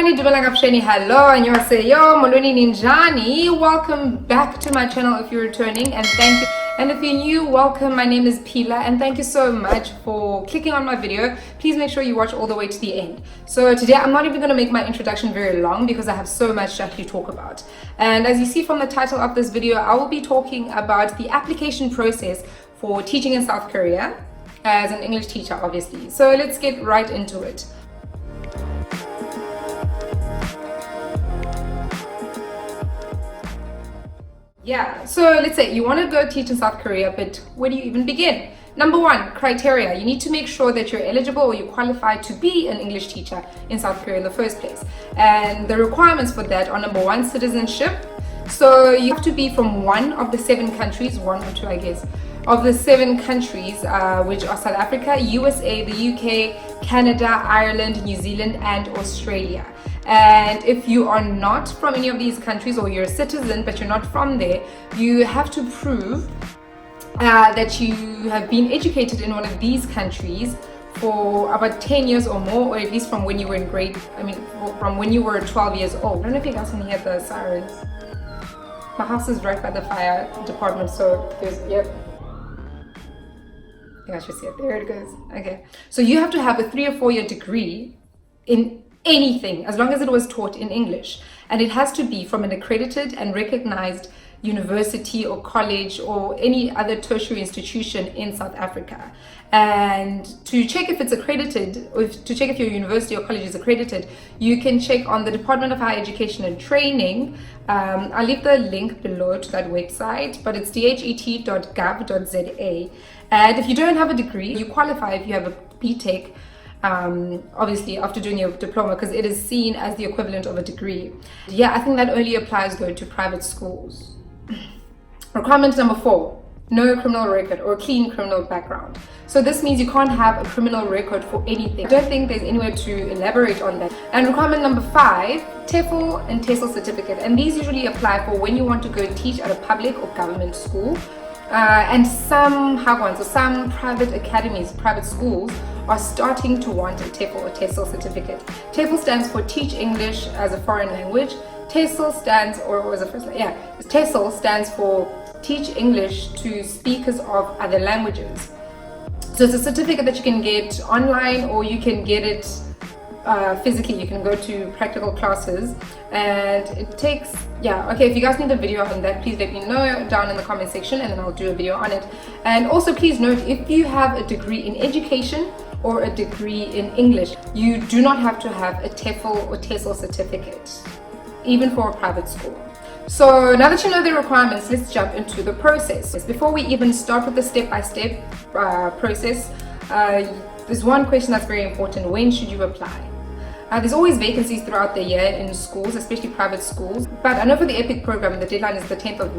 Mani Dumalangapsheni, hello, annyeonghaseyo, molweni ninjani. Welcome back to my channel if you're returning, and thank you. And if you're new, welcome. My name is Pila, and thank you so much for clicking on my video. Please make sure you watch all the way to the end. So today I'm not even going to make my introduction very long because I have so much to actually talk about. And as you see from the title of this video, I will be talking about the application process for teaching in South Korea as an English teacher, obviously. So let's get right into it. Yeah, so let's say you want to go teach in South Korea, but where do you even begin? Number one, criteria. You need to make sure that you're eligible or you qualify to be an English teacher in South Korea in the first place. And the requirements for that are number one, citizenship. So you have to be from one of the 7 countries, one or two, I guess, of the 7 countries, which are South Africa, USA, the UK, Canada, Ireland, New Zealand, and Australia. And if you are not from any of these countries, or you're a citizen but you're not from there, you have to prove that you have been educated in one of these countries for about 10 years or more, or at least from when you were from when you were 12 years old. I don't know if you guys can hear the sirens. My house is right by the fire department, so there's, yep. I think I should see it. There it goes. Okay. So you have to have a 3 or 4 year degree in anything, as long as it was taught in English, and it has to be from an accredited and recognized university or college or any other tertiary institution in South Africa. And to check if it's accredited, or to check if your university or college is accredited, you can check on the Department of Higher Education and Training. I'll leave the link below to that website, but it's dhet.gov.za. And if you don't have a degree, you qualify if you have a BTech, obviously after doing your diploma, because it is seen as the equivalent of a degree. Yeah, I think that only applies though to private schools. Requirement number 4, no criminal record or clean criminal background. So this means you can't have a criminal record for anything. I don't think there's anywhere to elaborate on that. And requirement number 5, TEFL and TESOL certificate. And these usually apply for when you want to go teach at a public or government school. And some hagwons, or some private academies, private schools, are starting to want a TEFL or TESOL certificate. TEFL stands for Teach English as a Foreign Language. TESOL stands, TESOL stands for Teach English to Speakers of Other Languages. So it's a certificate that you can get online, or you can get it physically. You can go to practical classes, and it takes, if you guys need a video on that, please let me know down in the comment section, and then I'll do a video on it. And also please note, if you have a degree in education or a degree in English, you do not have to have a TEFL or TESOL certificate, even for a private school. So now that you know the requirements, let's jump into the process. Before we even start with the step-by-step process, there's one question that's very important. When should you apply? There's always vacancies throughout the year in schools, especially private schools. But I know for the EPIC program, the deadline is the 10th of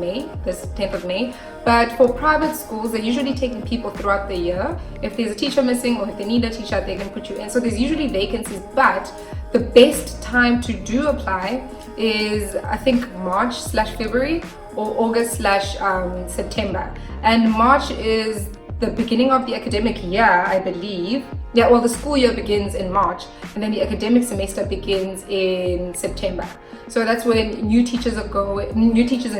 May, But for private schools, they're usually taking people throughout the year. If there's a teacher missing, or if they need a teacher, they can put you in. So there's usually vacancies, but the best time to do apply is, I think, March/February or August/September. And March is the beginning of the academic year, I believe. Yeah, well, the school year begins in March, and then the academic semester begins in September. So that's when new teachers are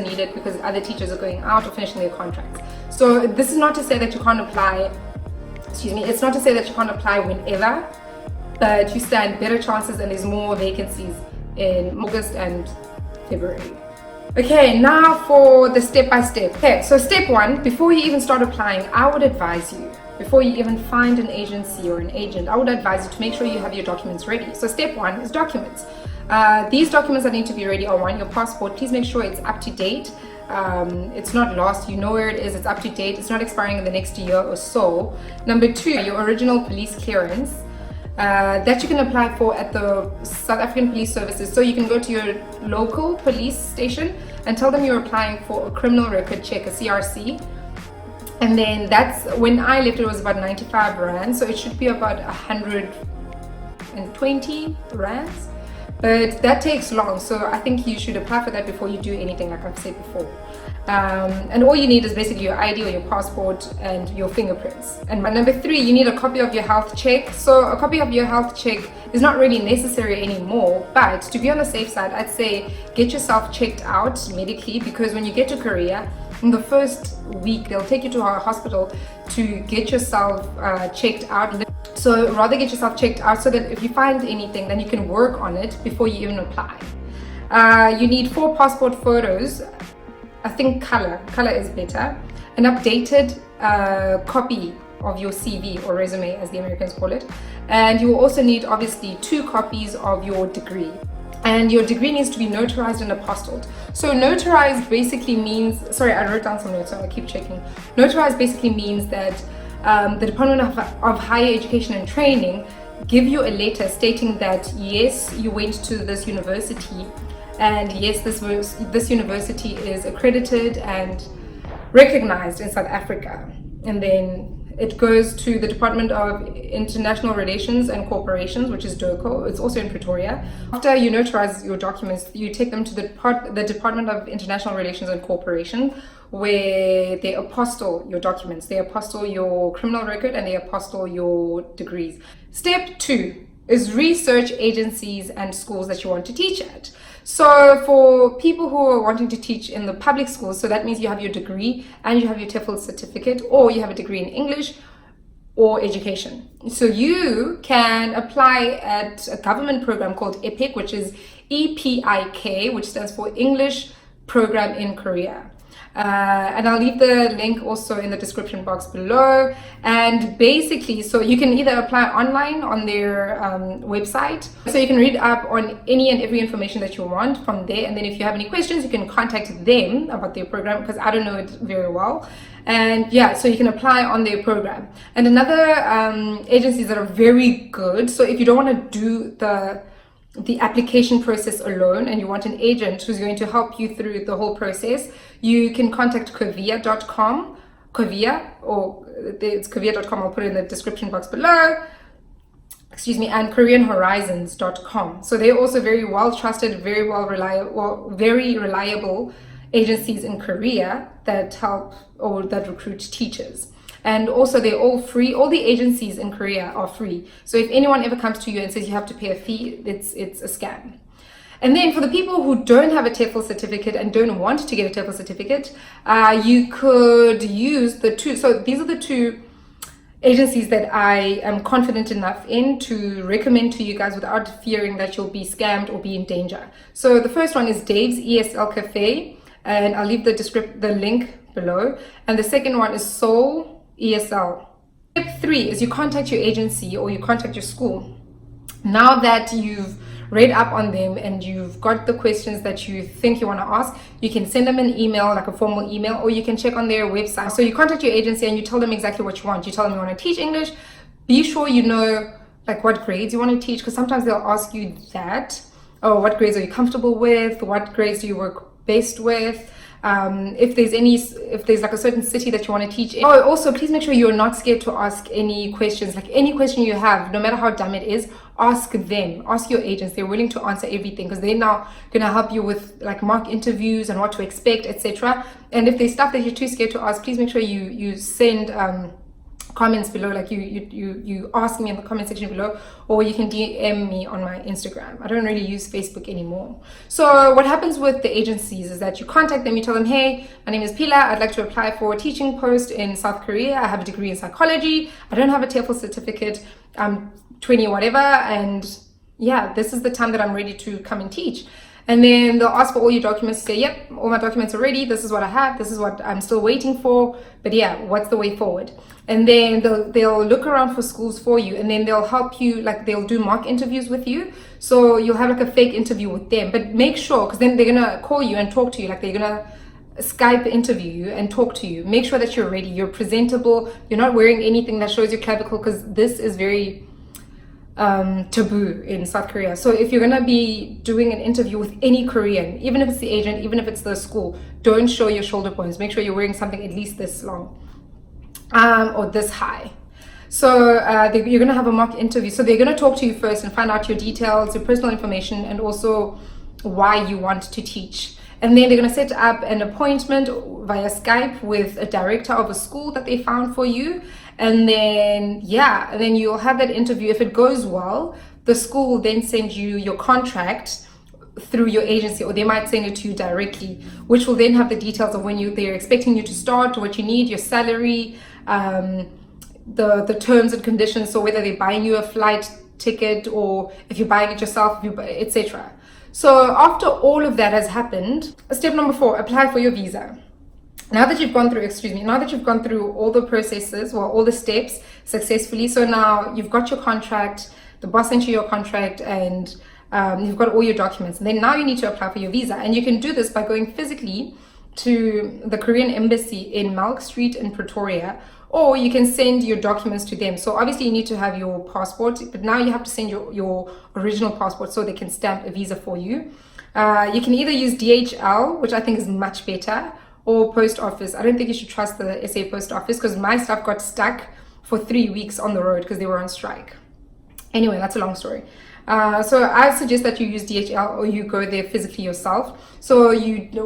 needed, because other teachers are going out or finishing their contracts. So this is not to say that you can't apply, it's not to say that you can't apply whenever, but you stand better chances, and there's more vacancies in August and February. Okay, now for the step-by-step. Okay, so step 1, before you even start applying, I would advise you, before you even find an agency or an agent, I would advise you to make sure you have your documents ready. So step 1 is documents. These documents that need to be ready are 1, your passport. Please make sure it's up to date. It's not lost, you know where it is, it's up to date, it's not expiring in the next year or so. Number 2, your original police clearance. That you can apply for at the South African Police Services. So you can go to your local police station and tell them you're applying for a criminal record check, a CRC. And then that's, when I left, it was about 95 Rand, so it should be about 120 Rands. But that takes long, so I think you should apply for that before you do anything, like I've said before. And all you need is basically your ID or your passport and your fingerprints. And number 3, you need a copy of your health check. So a copy of your health check is not really necessary anymore, but to be on the safe side, I'd say get yourself checked out medically, because when you get to Korea, in the first week, they'll take you to a hospital to get yourself checked out. So rather get yourself checked out so that if you find anything, then you can work on it before you even apply. You need 4 passport photos. I think color is better. An updated copy of your CV or resume, as the Americans call it. And you will also need obviously 2 copies of your degree. And your degree needs to be notarized and apostilled. So notarized basically means, sorry, I wrote down some notes, so I'll keep checking. Notarized basically means that the Department of Higher Education and Training give you a letter stating that yes, you went to this university, and yes, this university is accredited and recognized in South Africa. And then it goes to the Department of International Relations and Corporations, which is DOCO. It's also in Pretoria. After you notarize your documents, you take them to the Department of International Relations and Corporations, where they apostille your documents. They apostille your criminal record and they apostille your degrees. Step 2 is research agencies and schools that you want to teach at. So for people who are wanting to teach in the public schools, so that means you have your degree and you have your TEFL certificate, or you have a degree in English or education. So you can apply at a government program called EPIK, which is EPIK, which stands for English Program in Korea. And I'll leave the link also in the description box below. And basically, so you can either apply online on their website, so you can read up on any and every information that you want from there. And then if you have any questions, you can contact them about their program, because I don't know it very well. And yeah, so you can apply on their program. And another agencies that are very good, so if you don't want to do the application process alone and you want an agent who's going to help you through the whole process, you can contact Korvia.com, Korvia, or it's Korvia.com, I'll put it in the description box below, and KoreanHorizons.com. So they're also very well trusted, very reliable agencies in Korea that help or that recruit teachers. And also they're all free. All the agencies in Korea are free. So if anyone ever comes to you and says you have to pay a fee, it's a scam. And then for the people who don't have a TEFL certificate and don't want to get a TEFL certificate, you could use the 2. So these are the 2 agencies that I am confident enough in to recommend to you guys without fearing that you'll be scammed or be in danger. So the first one is Dave's ESL Cafe, and I'll leave the link below. And the second one is Seoul ESL. Step 3 is you contact your agency or you contact your school. Now that you've read up on them and you've got the questions that you think you want to ask, you can send them an email, like a formal email, or you can check on their website. So you contact your agency and you tell them exactly what you want. You tell them you want to teach English. Be sure you know like what grades you want to teach, because sometimes they'll ask you that. Oh, what grades are you comfortable with? What grades do you work best with? If there's like a certain city that you want to teach in. Oh, also please make sure you're not scared to ask any questions. Like any question you have, no matter how dumb it is, ask them, ask your agents. They're willing to answer everything, because they're now gonna help you with like mock interviews and what to expect, etc. And if there's stuff that you're too scared to ask, please make sure you send comments below, like you ask me in the comment section below, or you can DM me on my Instagram. I don't really use Facebook anymore. So what happens with the agencies is that you contact them, you tell them, hey, my name is Pila, I'd like to apply for a teaching post in South Korea. I have a degree in psychology, I don't have a TEFL certificate, I'm 20 or whatever, and yeah, this is the time that I'm ready to come and teach. And then they'll ask for all your documents, say, yep, all my documents are ready, this is what I have, this is what I'm still waiting for, but yeah, what's the way forward? And then they'll look around for schools for you, and then they'll help you, like they'll do mock interviews with you. So you'll have like a fake interview with them, but make sure, because then they're gonna call you and talk to you, like they're gonna Skype interview you and talk to you. Make sure that you're ready, you're presentable, you're not wearing anything that shows your clavicle, because this is very taboo in South Korea. So if you're gonna be doing an interview with any Korean, even if it's the agent, even if it's the school, don't show your shoulder bones. Make sure you're wearing something at least this long or this high. So you're going to have a mock interview. So they're going to talk to you first and find out your details, your personal information, and also why you want to teach. And then they're going to set up an appointment via Skype with a director of a school that they found for you. And then, yeah, and then you'll have that interview. If it goes well, the school will then send you your contract through your agency, or they might send it to you directly, which will then have the details of when they're expecting you to start, what you need, your salary, the terms and conditions, so whether they're buying you a flight ticket or if you're buying it yourself, etc. So after all of that has happened, step number 4, apply for your visa. Now that you've gone through all the processes, well, all the steps successfully, so now you've got your contract, the boss sent you your contract, and you've got all your documents, and then now you need to apply for your visa. And you can do this by going physically to the Korean embassy in Malk Street in Pretoria, or you can send your documents to them. So obviously you need to have your passport, but now you have to send your original passport so they can stamp a visa for you. You can either use DHL, which I think is much better, or post office. I don't think you should trust the SA post office, because my stuff got stuck for 3 weeks on the road because they were on strike. Anyway, that's a long story. So I suggest that you use DHL or you go there physically yourself. So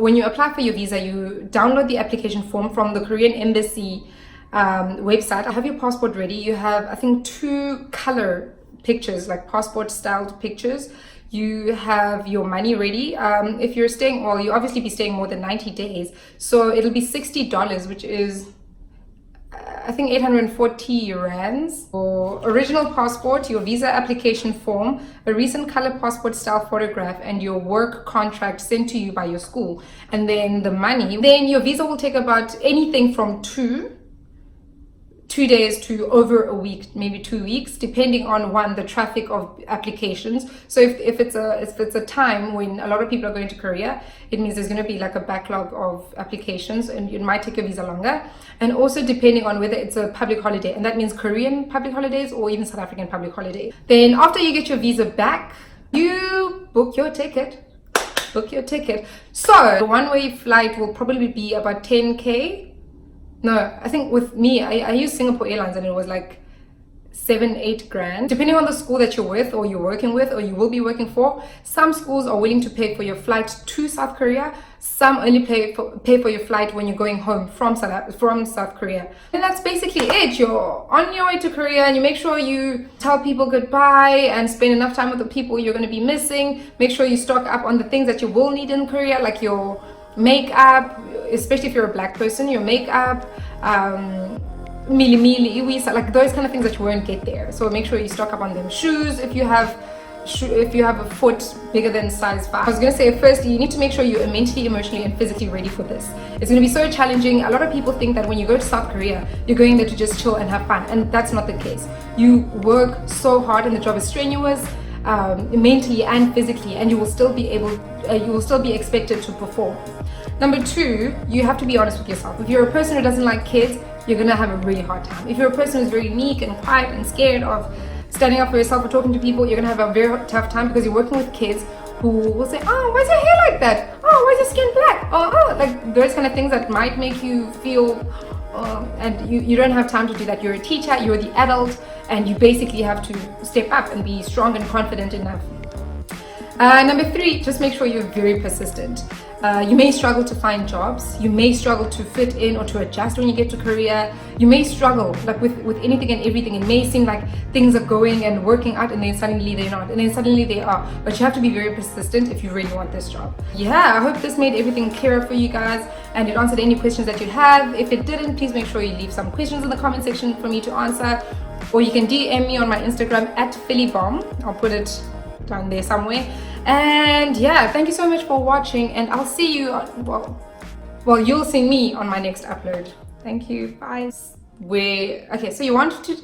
when you apply for your visa, you download the application form from the Korean embassy website. Have your passport ready. You have, I think, 2 color pictures, like passport styled pictures. You have your money ready. If you're staying, well, you obviously be staying more than 90 days. So it'll be $60, which is I think 840 rands. Your original passport, your visa application form, a recent color passport style photograph, and your work contract sent to you by your school, and then the money. Then your visa will take about anything from 2 days to over a week, maybe 2 weeks, depending on the traffic of applications. So if it's a time when a lot of people are going to Korea, it means there's going to be like a backlog of applications, and it might take your visa longer. And also depending on whether it's a public holiday, and that means Korean public holidays or even South African public holidays. Then after you get your visa back, you book your ticket. So the one-way flight will probably be about 10K. No, I think with me, I used Singapore Airlines, and it was like 7-8 grand, depending on the school that you're with, or you're working with, or you will be working for. Some schools are willing to pay for your flight to South Korea. Some only pay for your flight when you're going home from South Korea. And that's basically it. You're on your way to Korea, and you make sure you tell people goodbye and spend enough time with the people you're going to be missing. Make sure you stock up on the things that you will need in Korea, like your makeup, especially if you're a black person, your makeup, mili, iwisa, like those kind of things that you won't get there. So make sure you stock up on them. Shoes, if you have a foot bigger than size 5. I was going to say, firstly, you need to make sure you're mentally, emotionally, and physically ready for this. It's going to be so challenging. A lot of people think that when you go to South Korea, you're going there to just chill and have fun, and that's not the case. You work so hard, and the job is strenuous, mentally and physically, and you will still be expected to perform. Number 2, you have to be honest with yourself. If you're a person who doesn't like kids, you're gonna have a really hard time. If you're a person who's very meek and quiet and scared of standing up for yourself or talking to people, you're gonna have a very tough time, because you're working with kids who will say, oh, why's your hair like that? Oh, why's your skin black? Oh, like those kind of things that might make you feel, and you don't have time to do that. You're a teacher, you're the adult, and you basically have to step up and be strong and confident enough. Number 3, just make sure you're very persistent. You may struggle to find jobs. You may struggle to fit in or to adjust when you get to Korea. You may struggle like with anything and everything. It may seem like things are going and working out, and then suddenly they're not, and then suddenly they are. But you have to be very persistent if you really want this job. Yeah, I hope this made everything clearer for you guys, and it answered any questions that you have. If it didn't, please make sure you leave some questions in the comment section for me to answer, or you can DM me on my Instagram @phillybomb. I'll put it down there somewhere. And yeah, thank you so much for watching, and I'll see you you'll see me on my next upload. Thank you, bye. Okay, so you wanted to